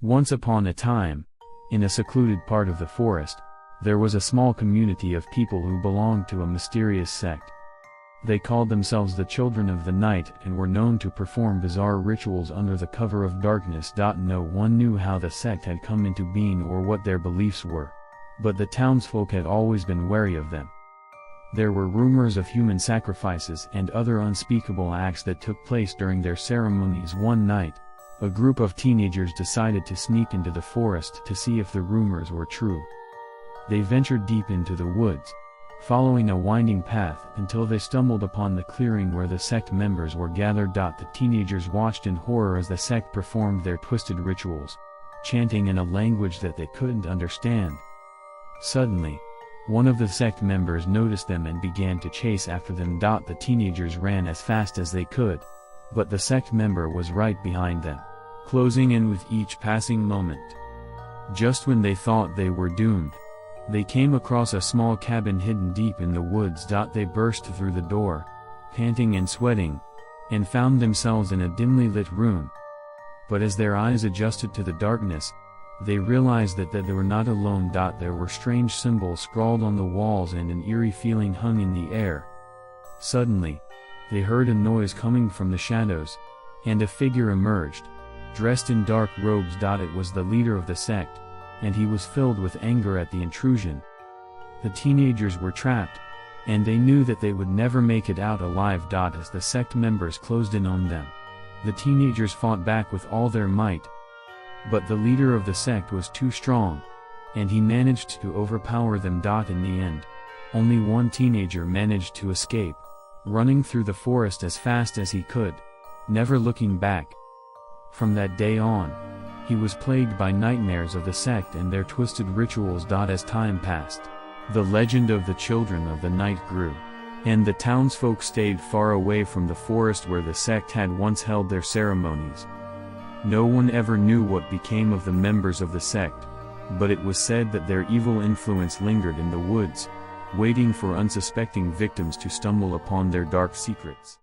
Once upon a time, in a secluded part of the forest, there was a small community of people who belonged to a mysterious sect. They called themselves the Children of the Night and were known to perform bizarre rituals under the cover of darkness. No one knew how the sect had come into being or what their beliefs were, but the townsfolk had always been wary of them. There were rumors of human sacrifices and other unspeakable acts that took place during their ceremonies. One night, a group of teenagers decided to sneak into the forest to see if the rumors were true. They ventured deep into the woods, following a winding path until they stumbled upon the clearing where the sect members were gathered. The teenagers watched in horror as the sect performed their twisted rituals, chanting in a language that they couldn't understand. Suddenly, one of the sect members noticed them and began to chase after them. The teenagers ran as fast as they could, but the sect member was right behind them, closing in with each passing moment. Just when they thought they were doomed, they came across a small cabin hidden deep in the woods. They burst through the door, panting and sweating, and found themselves in a dimly lit room. But as their eyes adjusted to the darkness, they realized that they were not alone. There were strange symbols scrawled on the walls and an eerie feeling hung in the air. Suddenly, they heard a noise coming from the shadows, and a figure emerged, dressed in dark robes. It was the leader of the sect, and he was filled with anger at the intrusion. The teenagers were trapped, and they knew that they would never make it out alive. As the sect members closed in on them, the teenagers fought back with all their might. But the leader of the sect was too strong, and he managed to overpower them. In the end, only one teenager managed to escape, running through the forest as fast as he could, never looking back. From that day on, he was plagued by nightmares of the sect and their twisted rituals. As time passed, the legend of the Children of the Night grew, and the townsfolk stayed far away from the forest where the sect had once held their ceremonies. No one ever knew what became of the members of the sect, but it was said that their evil influence lingered in the woods, waiting for unsuspecting victims to stumble upon their dark secrets.